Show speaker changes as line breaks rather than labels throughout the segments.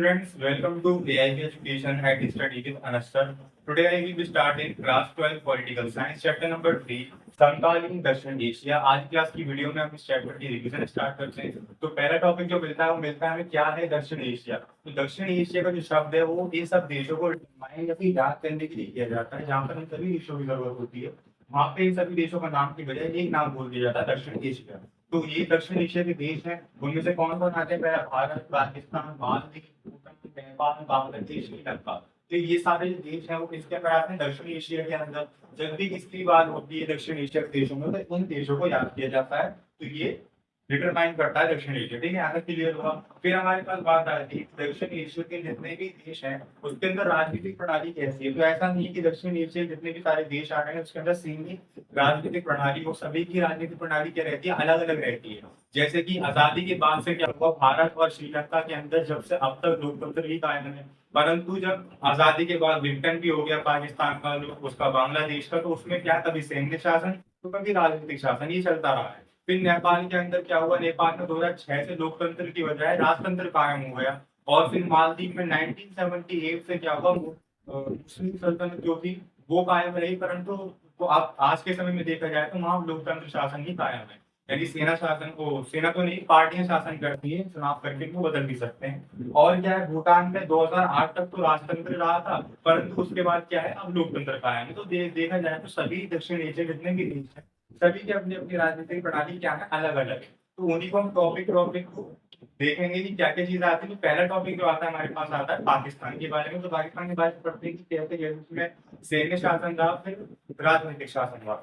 students, welcome to AIP Education at Study with Anas sir. Today I will be starting class 12 Political Science chapter number 3 समकालीन दक्षिण Asia. आज class की video में हम इस chapter की रिवीजन स्टार्ट करते हैं। तो पहला टॉपिक जो मिलता है वो मिलता है हमें क्या है दक्षिण एशिया। तो दक्षिण एशिया का जो शब्द है वो इन सब देशों को डिफाइन या फिर याद करने के लिए किया जाता है जहाँ पर इन सभी देशों की जरूरत होती है। वहाँ पे इन सभी देशों का नाम की बजाय एक नाम बोल दिया जाता है दक्षिण एशिया। तो ये दक्षिण एशिया के देश हैं, उनमें से कौन कौन आते हैं? पहला भारत, पाकिस्तान, मालदीव, भूटान, नेपाल, बांग्लादेश, श्रीलंका। तो ये सारे जो देश हैं वो किसके अंदर आते हैं? दक्षिण एशिया के अंदर। जब भी किसकी बात होती है दक्षिण एशिया के देशों में तो उन देशों को याद किया जाता है। तो ये डिटरमाइन करता है दक्षिण एशिया। ठीक है, यहाँ तक क्लियर हुआ। फिर हमारे पास बात आती है दक्षिण एशिया के जितने भी देश हैं उसके अंदर राजनीतिक प्रणाली कैसी है। तो ऐसा नहीं है कि दक्षिण एशिया के जितने भी सारे देश आ रहे हैं उसके अंदर सेम ही राजनीतिक प्रणाली हो। सभी की राजनीतिक प्रणाली क्या रहती है? अलग अलग रहती है। जैसे कि आजादी के बाद से क्या हुआ, भारत और श्रीलंका के अंदर जब से अब तक लोकतंत्र ही कायम है। परंतु जब आजादी के बाद विघटन भी हो गया पाकिस्तान का, उसका बांग्लादेश का, तो उसमें क्या कभी सैन्य शासन तो कभी राजनीतिक शासन ये चलता रहा है। फिर नेपाल के अंदर क्या हुआ, नेपाल में 2006 से लोकतंत्र की बजाय राजतंत्र कायम हो गया। और फिर मालदीव में 1978 से क्या हुआ, मुस्लिम सल्तनत जो थी वो कायम रही। परंतु तो आप आज के समय में देखा जाए तो वहां लोकतंत्र शासन ही कायम है। यानी सेना शासन को, सेना तो नहीं, पार्टियां शासन करती है, चुनाव करके वो बदल भी सकते हैं। और क्या है, भूटान में 2008 तक तो राजतंत्र रहा था, परंतु उसके बाद क्या है, अब लोकतंत्र कायम है। तो देखा जाए तो सभी दक्षिण एशिया जितने भी देश हैं सभी की अपनी अपनी राजनीतिक प्रणाली क्या है, अलग अलग है। तो उन्हीं को हम टॉपिक टॉपिक को देखेंगे कि क्या क्या चीजें आती है। तो पहला टॉपिक जो आता है हमारे पास आता है पाकिस्तान के बारे में। तो पाकिस्तान के बारे में पढ़ते हैं कि कैसे कैसे उसमें सैन्य शासन रहा, फिर राजनीतिक शासन रहा।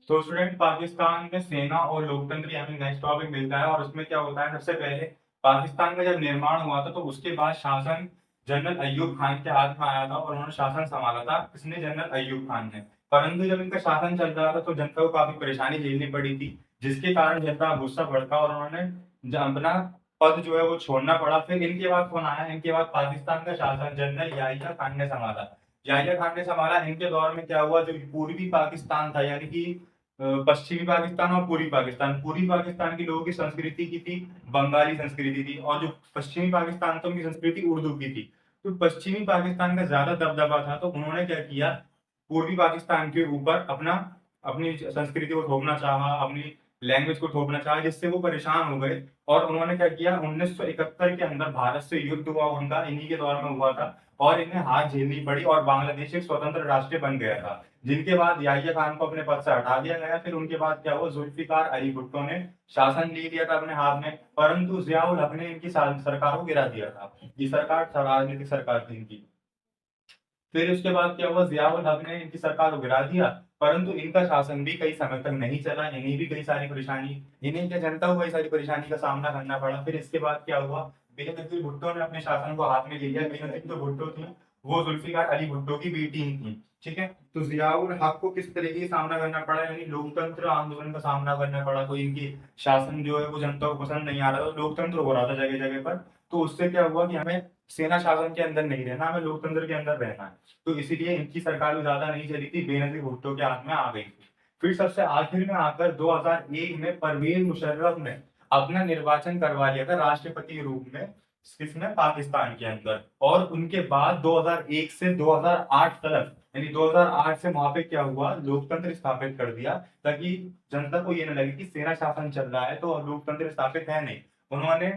तो स्टूडेंट, पाकिस्तान में सेना और लोकतंत्र यानी नेक्स्ट टॉपिक मिलता है। और उसमें क्या होता है, सबसे पहले पाकिस्तान का जब निर्माण हुआ था तो उसके बाद शासन जनरल अय्यूब खान के हाथ में आया था और उन्होंने शासन संभाला था। किसने? जनरल अय्यूब खान ने। परंतु जब इनका शासन चल रहा था तो जनता को काफी परेशानी झेलनी पड़ी थी, जिसके कारण जनता का गुस्सा भड़का और उन्होंने अपना पद जो है वो छोड़ना पड़ा। फिर इनके बाद कौन आया? इनके बाद पाकिस्तान का शासन जनरल याहिया खान ने संभाला। याहिया खान ने संभाला। इनके दौर में क्या हुआ, जो पूर्वी पाकिस्तान था यानी कि पश्चिमी पाकिस्तान और पूर्वी पाकिस्तान के लोगों की संस्कृति की थी बंगाली संस्कृति थी, और जो पश्चिमी पाकिस्तान तो उनकी संस्कृति उर्दू की थी। तो पश्चिमी पाकिस्तान का ज्यादा दबदबा था, तो उन्होंने क्या किया, पूर्वी पाकिस्तान के ऊपर अपना अपनी संस्कृति को थोपना चाहा, अपनी लैंग्वेज को थोपना चाहा, जिससे वो परेशान हो गए। और उन्होंने क्या किया, 1971 के अंदर भारत से युद्ध हुआ उनका, इन्हीं के दौर में हुआ था। और इन्हें हार झेलनी पड़ी और बांग्लादेश एक स्वतंत्र राष्ट्र बन गया था। जिनके बाद याहिया खान को अपने पद से हटा दिया गया। फिर उनके बाद क्या हुआ, जुल्फिकार अली भुट्टो ने शासन ले लिया था अपने हाथ में, परंतु जियाउल हक ने इनकी सरकार को गिरा दिया था। ये सरकार राजनीतिक सरकार थी इनकी। फिर उसके बाद क्या हुआ, जियाउल हक ने इनकी सरकार को गिरा दिया, परंतु इनका शासन भी कई समय तक नहीं चला। इन्हें भी कई सारी परेशानी, इन्हें क्या जनता को कई सारी परेशानी का सामना करना पड़ा। फिर इसके बाद क्या हुआ, बेनजीर भुट्टो ने अपने शासन को हाथ में ले लिया। बेनजीर जो भुट्टो थी वो जुल्फिकार अली भुट्टो की बेटी ही थी। ठीक है, तो जियाउल हक को किस तरीके से सामना करना पड़ा, यानी लोकतंत्र आंदोलन का सामना करना पड़ा। तो इनकी शासन जो है वो जनता को पसंद नहीं आ रहा था, लोकतंत्र हो रहा था जगह जगह पर। तो उससे क्या हुआ कि हमें सेना शासन के अंदर नहीं रहना, हमें लोकतंत्र के अंदर रहना है। तो इसीलिए इनकी सरकार भी ज्यादा नहीं चली थी, बेनजीर भुट्टो के हाथ में आ गई थी। फिर सबसे आखिर में आकर 2001 में परवेज मुशर्रफ ने अपना निर्वाचन करवा लिया था राष्ट्रपति के रूप में, किसमें? पाकिस्तान के अंदर। और उनके बाद 2001 से 2008 तक, यानी 2008 से वहां पे क्या हुआ, लोकतंत्र स्थापित कर दिया, ताकि जनता को ये न लगे कि सेना शासन चल रहा है तो लोकतंत्र स्थापित है नहीं। उन्होंने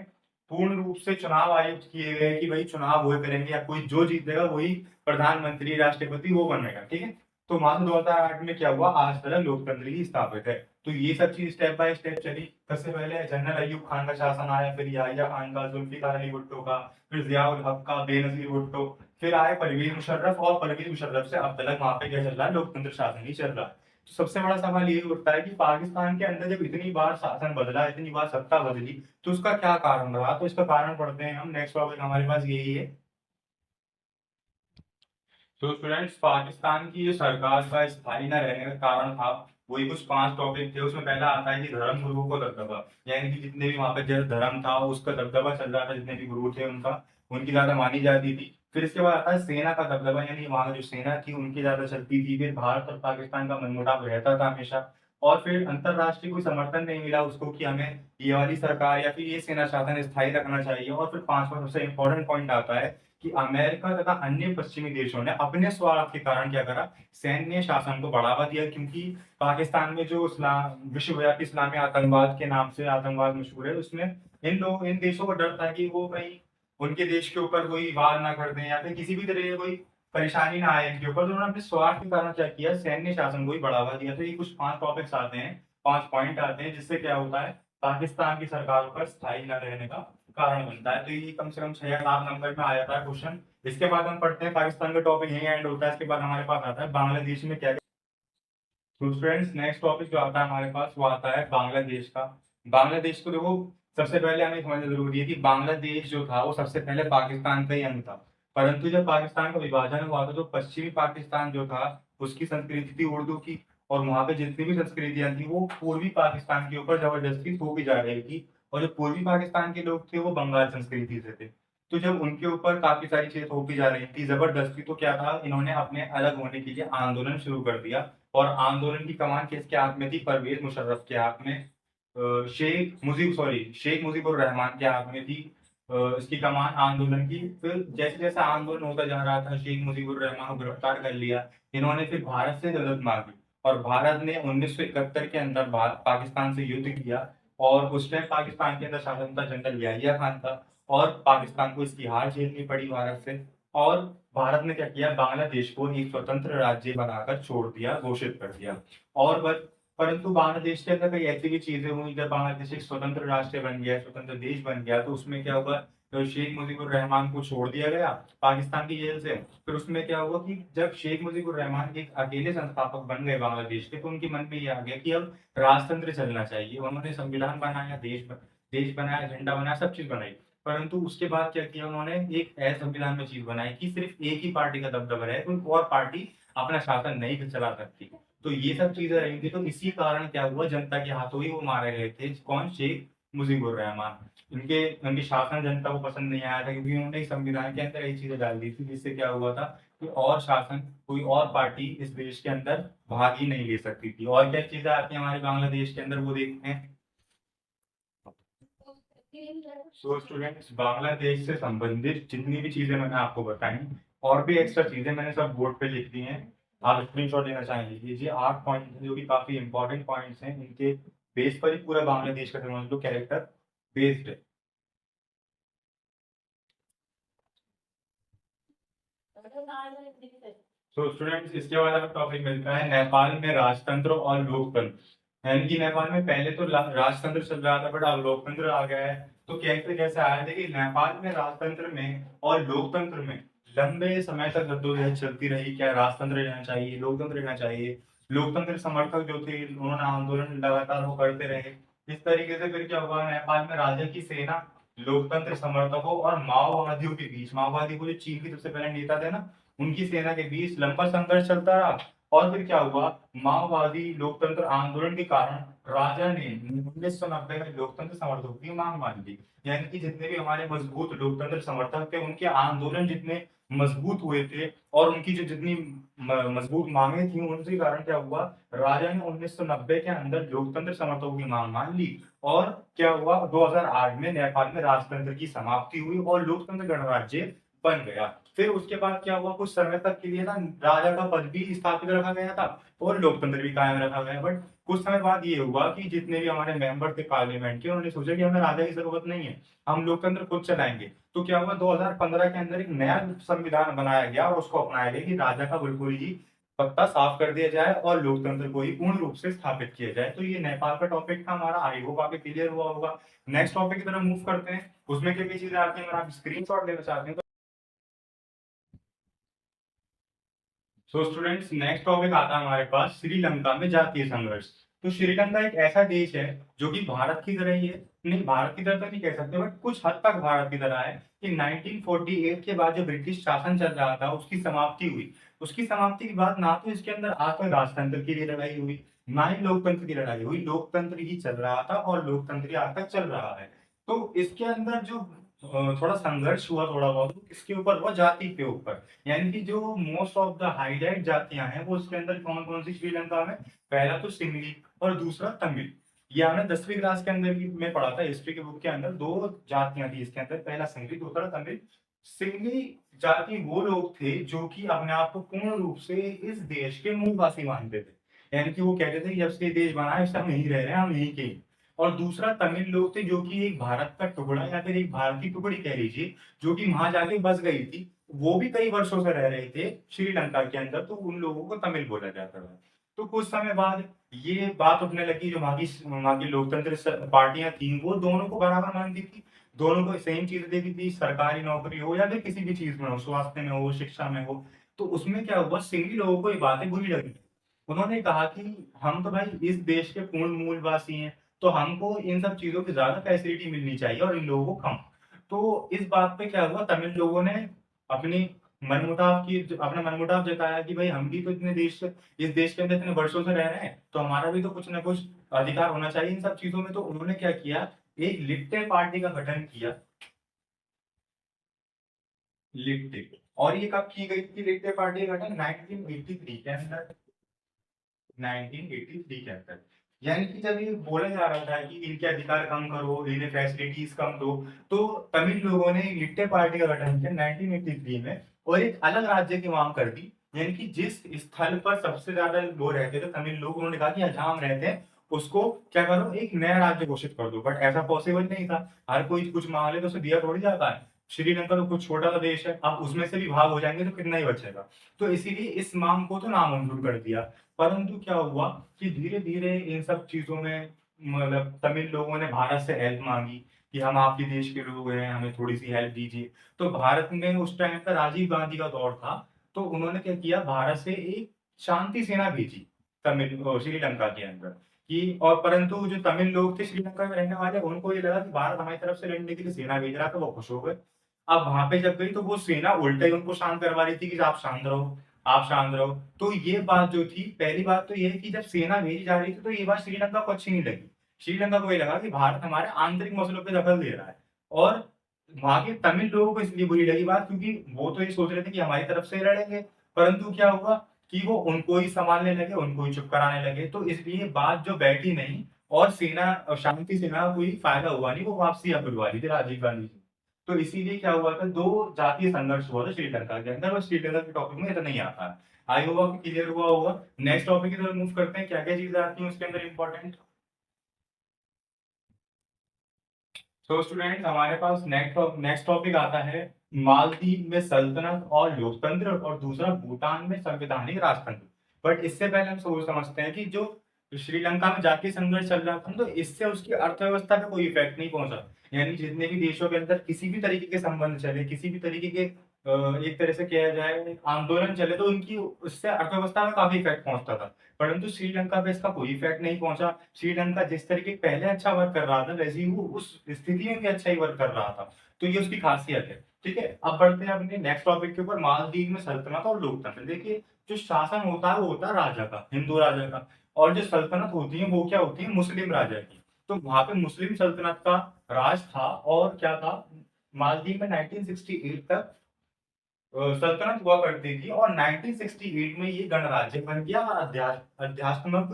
पूर्ण रूप से चुनाव आयुक्त किए गए कि भाई चुनाव वो करेंगे, या कोई जो जीतेगा वही प्रधानमंत्री राष्ट्रपति वो बनेगा। ठीक है, तो मान 2008 में क्या हुआ, आज तक लोकतंत्र ही स्थापित है। तो ये सब चीज स्टेप बाय स्टेप चली। सबसे पहले जनरल अय्यूब खान का शासन आया, फिर याहिया खान का, जुल्फिकार अली भुट्टो का, फिर जियाउल हक का, बेनजीर भुट्टो, फिर आए परवेज मुशर्रफ। और परवेज मुशर्रफ से अब तक वहां पे क्या चल रहा है, लोकतंत्र शासन ही चल रहा है। तो सबसे बड़ा सवाल ये उठता है कि पाकिस्तान के अंदर जब इतनी बार शासन बदला, इतनी बार सत्ता बदली, तो उसका क्या कारण रहा। तो इसका कारण पढ़ते हैं हम। नेक्स्ट टॉपिक हमारे पास यही है। तो स्टूडेंट्स, पाकिस्तान की जो सरकार का स्थायी न रहने का कारण था, वही कुछ 5 टॉपिक थे। उसमें पहला आता है कि धर्म गुरुओं को दबदबा, यानी कि जितने भी वहां पे जैसे धर्म था उसका दबदबा चल रहा था, जितने भी गुरु थे उनका, उनकी ज्यादा मानी जाती थी। फिर इसके बाद आता है सेना का दबदबा, यानी वहां जो सेना थी उनकी ज्यादा चलती थी। फिर भारत और पाकिस्तान का मनमुटाव रहता था हमेशा। और फिर अंतरराष्ट्रीय कोई समर्थन नहीं मिला उसको कि हमें ये वाली सरकार या फिर ये सेना शासन स्थायी रखना चाहिए। और फिर पांचवा सबसे इंपॉर्टेंट पॉइंट आता है कि अमेरिका तथा अन्य पश्चिमी देशों ने अपने स्वार्थ के कारण क्या करा, सैन्य शासन को बढ़ावा दिया। क्योंकि पाकिस्तान में जो इस्लाम विश्वव्यापी इस्लामी आतंकवाद के नाम से आतंकवाद मशहूर है, उसमें इन देशों को डर था कि वो कहीं उनके देश के ऊपर कोई वार ना कर दें या फिर किसी भी तरह की कोई परेशानी ना आए इनके ऊपर। तो उन्होंने अपने स्वार्थ के कारण क्या किया, सैन्य शासन को ही बढ़ावा दिया। तो ये कुछ 5 टॉपिक्स आते हैं, 5 पॉइंट आते हैं, जिससे क्या होता है, पाकिस्तान की सरकार पर स्थायी न रहने का कारण बनता है। तो ये कम से कम 6 या 7 नंबर में आ जाता है क्वेश्चन। इसके बाद हम पढ़ते हैं, पाकिस्तान का टॉपिक यही एंड होता है। इसके बाद हमारे पास आता है बांग्लादेश में क्या। तो फ्रेंड्स नेक्स्ट टॉपिक जो आता है हमारे पास वो आता है बांग्लादेश का। बांग्लादेश को देखो, सबसे पहले हमें समझना जरूरी है कि बांग्लादेश जो था वो सबसे पहले पाकिस्तान का ही अंग था। परंतु जब पाकिस्तान का विभाजन हुआ था तो पश्चिमी पाकिस्तान जो था उसकी संस्कृति थी उर्दू की, और वहां पे जितनी भी संस्कृतियां थी वो पूर्वी पाकिस्तान के ऊपर जबरदस्ती थोपी जा रही थी। और जो पूर्वी पाकिस्तान के लोग थे वो बंगाल संस्कृति से थे। तो जब उनके ऊपर काफी सारी चीजें थोपी जा रही थी जबरदस्ती, तो क्या था, इन्होंने अपने अलग होने के लिए आंदोलन शुरू कर दिया। और आंदोलन की कमान किसके हाथ में थी, परवेज मुशर्रफ के हाथ में। शेख मुजीबुर रहमान के हाथ में थी इसकी कमान आंदोलन की। फिर जैसे जैसे आंदोलन होता जा रहा था, शेख मुजीबुर रहमान को गिरफ्तार कर लिया इन्होंने। फिर भारत से मदद मांगी और भारत ने 1971 के अंदर पाकिस्तान से युद्ध किया। और उस टाइम पाकिस्तान के अंदर शासन था जनरल याहिया खान था, और पाकिस्तान को इसकी हार झेलनी पड़ी भारत से। और भारत ने क्या किया, बांग्लादेश को एक स्वतंत्र राज्य बनाकर छोड़ दिया, घोषित कर दिया। और बस, परंतु बांग्लादेश के अंदर कई ऐसी भी चीजें हुई, जब बांग्लादेश एक स्वतंत्र राष्ट्र बन गया, स्वतंत्र देश बन गया, तो उसमें क्या हुआ, तो शेख मुजीबुर रहमान को छोड़ दिया गया पाकिस्तान की जेल से। फिर उसमें क्या हुआ कि जब शेख मुजीबुर रहमान एक अकेले संस्थापक बन गए बांग्लादेश के, तो उनके मन में ये आ गया कि अब राजतंत्र चलना चाहिए। उन्होंने संविधान बनाया, देश बनाया, झंडा बनाया, सब चीज बनाई। परंतु उसके बाद क्या किया उन्होंने, एक ऐसे संविधान में चीज बनाई कि सिर्फ एक ही पार्टी का दबदबा रहे, कोई और पार्टी अपना शासन नहीं चला सकती। तो ये सब चीजें रही थी। तो इसी कारण क्या हुआ, जनता के हाथों ही वो मारे गए थे। कौन, शेख मुजीबुर रहमान। उनके शासन जनता को पसंद नहीं आया था, क्योंकि उन्होंने संविधान के अंदर यही चीजें डाल दी थी, जिससे क्या हुआ था कि और शासन, कोई और पार्टी इस देश के अंदर भाग ही नहीं ले सकती थी। और क्या चीजें आती है हमारे बांग्लादेश के अंदर, वो देखते हैं। सो स्टूडेंट्स, बांग्लादेश से संबंधित जितनी भी चीजें मैंने आपको बताई, और भी एक्स्ट्रा चीजें मैंने सब बोर्ड पे लिख दी हैं। आप स्क्रीनशॉट लेना चाहेंगे, लीजिए। 8 पॉइंट जो कि काफी इंपॉर्टेंट पॉइंट्स हैं, इनके बेस पर ही पूरा बांग्लादेश का समझ लो कैरेक्टर बेस्ड है। तो स्टूडेंट्स, इसके बाद हमें टॉपिक मिलता है नेपाल में राजतंत्र और लोकतंत्र। यानी कि नेपाल में पहले तो राजतंत्र चल रहा था, बट अब लोकतंत्र आ गया है। तो कैसे कैसे आया, देखिए, नेपाल में राजतंत्र में और लोकतंत्र में लंबे समय तक जद्दोजहद चलती रही। क्या राजतंत्र रहना चाहिए, लोकतंत्र रहना चाहिए। लोकतंत्र समर्थक जो थे उन्होंने आंदोलन लगातार वो करते रहे। इस तरीके से फिर क्या हुआ, नेपाल में राजा की सेना लोकतंत्र समर्थकों और माओवादियों के बीच, माओवादी को जो चीन के सबसे पहले नेता थे ना, उनकी सेना के बीच लंबा संघर्ष चलता रहा। और फिर क्या हुआ, माओवादी लोकतंत्र आंदोलन के कारण राजा ने 1990 में लोकतंत्र समर्थकों की मांग मान ली। यानी कि जितने भी हमारे मजबूत लोकतंत्र समर्थक थे, उनके आंदोलन जितने मजबूत हुए थे और उनकी जो जितनी मजबूत मांगे थी, उनके कारण क्या हुआ, राजा ने 1990 के अंदर लोकतंत्र समर्थकों की मांग मान ली। और क्या हुआ, 2008 में नेपाल में राजतंत्र की समाप्ति हुई और लोकतंत्र गणराज्य बन गया। फिर उसके बाद क्या हुआ, कुछ समय तक के लिए ना राजा का पद भी स्थापित रखा गया था और लोकतंत्र भी कायम रखा गया। बट कुछ समय बाद ये हुआ कि जितने भी हमारे मेंबर थे पार्लियामेंट के, उन्होंने सोचा कि हमें राजा की जरूरत नहीं है, हम लोकतंत्र खुद चलाएंगे। तो क्या हुआ, 2015 के अंदर एक नया संविधान बनाया गया और उसको अपनाया गया कि राजा का बिल्कुल ही पत्ता साफ कर दिया जाए और लोकतंत्र को ही पूर्ण रूप से स्थापित किया जाए। तो ये नेपाल का टॉपिक था हमारा। आई होप आपको क्लियर हुआ होगा। नेक्स्ट टॉपिक की तरफ मूव करते हैं। उसमें क्या क्या चीजें आती हैं, अगर आप स्क्रीनशॉट लेना चाहते हैं तो। सो स्टूडेंट्स, नेक्स्ट टॉपिक आता है हमारे पास श्रीलंका में जातीय संघर्ष। तो श्रीलंका एक ऐसा देश है जो कि भारत की तरह ही है, नहीं भारत की तरह तो नहीं कह सकते, बट कुछ हद तक भारत की तरह है। कि 1948 के बाद जो ब्रिटिश शासन चल रहा था उसकी समाप्ति हुई। उसकी समाप्ति के बाद ना तो इसके अंदर आज तक राजतंत्र की लड़ाई हुई, ना ही लोकतंत्र की लड़ाई हुई। लोकतंत्र ही चल रहा था और लोकतंत्र ही आज तक चल रहा है। तो इसके अंदर जो थोड़ा संघर्ष हुआ थोड़ा बहुत, वो किसके ऊपर हुआ? जाति के ऊपर। यानी कि जो मोस्ट ऑफ द हाईलाइट जातियां हैं वो उसके अंदर कौन कौन सी श्रीलंका में? पहला तो सिंगली और दूसरा तमिल। ये हमने 10वीं क्लास के अंदर में पढ़ा था, हिस्ट्री के बुक के अंदर। दो जातियां थी इसके अंदर, पहला सिंगली दूसरा तमिल। सिंगली जाति वो लोग थे जो कि अपने आप को पूर्ण रूप से इस देश के मूलवासी मानते थे। यानी कि वो कहते थे कि जब से ये देश बना है इससे हम यहीं रह रहे हैं, हम यहीं के ही। और दूसरा तमिल लोग थे जो कि एक भारत का टुकड़ा या फिर एक भारतीय टुकड़ी कह लीजिए, जो कि वहां जाके बस गई थी। वो भी कई वर्षों से रह रहे थे श्रीलंका के अंदर, तो उन लोगों को तमिल बोला जाता था। तो कुछ समय बाद ये बात उठने लगी, जो वहाँ की लोकतंत्र पार्टियां थी वो दोनों को बराबर मानती थी, दोनों को सेम चीज देती थी, सरकारी नौकरी हो या फिर किसी भी चीज में हो, स्वास्थ्य में हो, शिक्षा में हो। तो उसमें क्या हुआ, सिंधी लोगों को ये बातें बुरी लगी। उन्होंने कहा कि हम तो भाई इस देश के पूर्ण मूलवासी हैं, तो हमको इन सब चीजों की ज्यादा फैसिलिटी मिलनी चाहिए और इन लोगों को कम। तो इस बात पे क्या हुआ, तमिल लोगों ने अपनी अपना मनमुटाव जताया कि भाई हम भी तो इस देश के अंदर इतने वर्षों से रह रहे हैं, तो हमारा भी तो कुछ ना कुछ अधिकार होना चाहिए इन सब चीजों में। तो उन्होंने क्या किया, एक लिट्टे पार्टी का गठन किया। लिट्टे। और ये कब की गई थी लिट्टे पार्टी का गठन? 1983 के अंदर। 1983 के अंदर। यानी कि जब ये बोला जा रहा था कि इनके अधिकार कम करो, इन्हें फैसिलिटीज कम दो, तो तमिल लोगों ने लिट्टे पार्टी का गठन किया 1983 में और एक अलग राज्य की मांग कर दी। यानी कि जिस स्थल पर सबसे ज्यादा लोग रहते थे तमिल लोग, उन्होंने कहा कि यहाँ जहाँ हम रहते हैं उसको क्या करो, एक नया राज्य घोषित कर दो। बट ऐसा पॉसिबल नहीं था, हर कोई कुछ मांग ले तो उसे दिया थोड़ी जाता है। श्रीलंका तो कुछ छोटा सा देश है, अब उसमें से भी भाग हो जाएंगे तो कितना ही बचेगा। तो इसीलिए इस मांग को तो नामंजूर कर दिया। परंतु क्या हुआ कि धीरे धीरे इन सब चीजों में मतलब तमिल लोगों ने भारत से हेल्प मांगी कि हम आपके देश के लोग हैं, हमें थोड़ी सी हेल्प दीजिए। तो भारत में उस टाइम पर राजीव गांधी का दौर था, तो उन्होंने क्या किया, भारत से एक शांति सेना भेजी श्रीलंका के अंदर। कि और परंतु जो तमिल लोग थे श्रीलंका में रहने वाले, उनको ये लगा कि भारत हमारी तरफ से लड़ने के लिए सेना भेज रहा था, वो खुश हो गए। अब वहां पे जब गई तो वो सेना उल्टा ही उनको शांत करवा रही थी कि आप शांत रहो, आप शांत रहो। तो ये बात जो थी, पहली बात तो ये है कि जब सेना भेजी जा रही थी तो ये बात श्रीलंका को अच्छी नहीं लगी। श्रीलंका को ये लगा कि भारत हमारे आंतरिक मसलों पे दखल दे रहा है। और वहां के तमिल लोगों को इसलिए बुरी लगी बात, क्योंकि वो तो ये सोच रहे थे कि हमारी तरफ से लड़ेंगे। परंतु क्या हुआ कि वो उनको ही संभालने लगे, उनको ही चुप कराने लगे, तो इसलिए बात जो बैठी नहीं। और शांति सेना को कोई फायदा हुआ नहीं, वो वापसी अब बुलवा ली थी राजीव गांधी जी। तो इसीलिए क्या हुआ था, दो जातीय संघर्ष हुआ था श्रीलंका के अंदर, और श्रीलंका के टॉपिक में इतना नहीं आता है। आई होगा कि क्लियर हुआ होगा। नेक्स्ट टॉपिक की तरफ मूव करते हैं, क्या क्या चीजें आती हैं उसके अंदर इंपॉर्टेंट। तो स्टूडेंट हमारे पास नेक्स्ट टॉपिक आता है मालदीव में सल्तनत और लोकतंत्र, और दूसरा भूटान में संवैधानिक राजतंत्र। बट इससे पहले हम सोच समझते हैं कि जो श्रीलंका में जातीय संघर्ष चल रहा था, तो इससे उसकी अर्थव्यवस्था पे कोई इफेक्ट नहीं पहुंचा। यानी जितने भी देशों के अंदर किसी भी तरीके के संबंध चले, किसी भी तरीके के एक तरह से किया जाए आंदोलन चले, तो उनकी उससे अर्थव्यवस्था में काफी इफेक्ट पहुंचता था। परंतु श्रीलंका पे इसका कोई इफेक्ट नहीं पहुंचा। श्रीलंका जिस तरीके पहले अच्छा वर्क कर रहा था, वैसे ही वो उस स्थिति में भी अच्छा ही वर्क कर रहा था। तो ये उसकी खासियत है। ठीक है, अब बढ़ते हैं अपने नेक्स्ट टॉपिक के ऊपर, मालदीव में सल्तनत और लोकतंत्र। देखिए, जो शासन होता है वो होता है राजा का, हिंदू राजा का। और जो सल्तनत होती है वो क्या होती है, मुस्लिम राजा की। तो वहां पे मुस्लिम सल्तनत का राज था। और क्या था, मालदीव में 1968 तक सल्तनत हुआ करती थी, और 1968 में ये गणराज्य बन गया, अध्यात्मक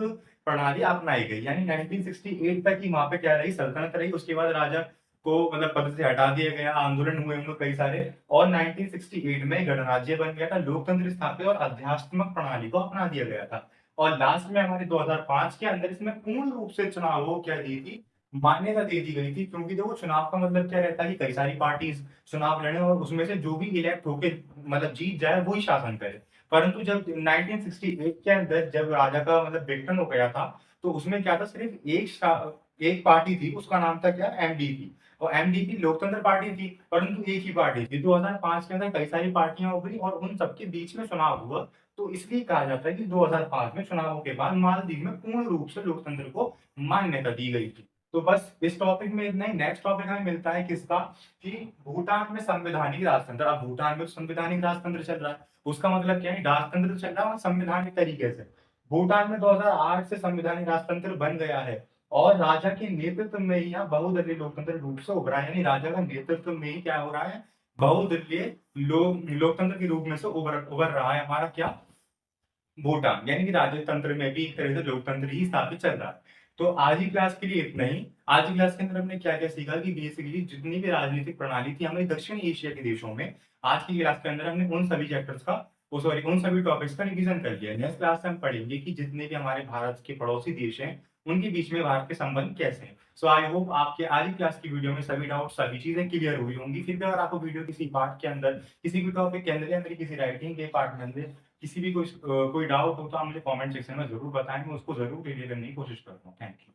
प्रणाली अपनाई गई। यानी 1968 तक ही वहां पे क्या रही, सल्तनत रही। उसके बाद राजा को मतलब पद से हटा दिया गया, आंदोलन हुए हम लोग कई सारे, और 1968 में गणराज्य बन गया था, लोकतंत्र स्थापित और अध्यात्मक प्रणाली को अपना दिया गया था। और लास्ट में हमारे 2005 के अंदर इसमें पूर्ण रूप से चुनावों क्या दी थी, मान्यता दे दी गई थी। क्योंकि देखो, चुनाव का मतलब क्या रहता है कि कई सारी पार्टीज चुनाव लड़े और उसमें से जो भी इलेक्ट होके मतलब जीत जाए वही शासन करे। परंतु जब 1968 के अंदर जब राजा का मतलब विघटन हो गया था, तो उसमें क्या था, सिर्फ एक पार्टी थी, उसका नाम था क्या, एमडीपी। और एमडीपी लोकतंत्र पार्टी थी, परंतु एक ही पार्टी थी। 2005 के अंदर कई सारी पार्टियां उभरी और उन सबके बीच में चुनाव हुआ। तो इसलिए कहा जाता है कि 2005 में चुनावों के बाद मालदीव में पूर्ण रूप से लोकतंत्र को मान्यता दी गई थी। तो बस इस टॉपिक में इतना ही। नेक्स्ट टॉपिक हमें मिलता है किसका, कि भूटान में संवैधानिक राजतंत्र। अब भूटान में संवैधानिक राजतंत्र चल रहा है, उसका मतलब क्या है, राजतंत्र चल रहा है संवैधानिक तरीके से। भूटान में 2008 से संवैधानिक राजतंत्र बन गया है। और राजा के नेतृत्व में ही यहाँ बहुदलीय लोकतंत्र रूप से उभरा है, यानी राजा का नेतृत्व में ही क्या हो रहा है, बहुदलीय लोकतंत्र के रूप में से उभर उभर रहा है हमारा क्या, भूटान। यानी कि राजतंत्र में भी एक तरह से लोकतंत्र ही स्थापित चल रहा है। तो आज की क्लास के लिए इतना ही। आज की क्लास के अंदर हमने क्या क्या सीखा कि बेसिकली जितनी भी राजनीतिक प्रणाली थी हमारे दक्षिण एशिया के देशों में, आज की क्लास के अंदर हमने उन सभी चैप्टर्स का, सॉरी उन सभी टॉपिक्स का रिवीजन कर लिया। नेक्स्ट क्लास में हम पढ़ेंगे कि जितने भी हमारे भारत के पड़ोसी देश हैं उनके बीच में भारत के संबंध कैसे हैं। सो आई होप आपके आज की क्लास की वीडियो में सभी डाउट सभी चीजें क्लियर हुई होंगी। फिर भी अगर आपको वीडियो किसी पार्ट के अंदर, किसी भी टॉपिक के अंदर या मेरी किसी राइटिंग के पार्ट में अंदर किसी भी कोई डाउट हो तो आप मुझे कमेंट सेक्शन में जरूर बताएं, मैं उसको जरूर क्लियर करने की कोशिश करता हूँ। Thank you.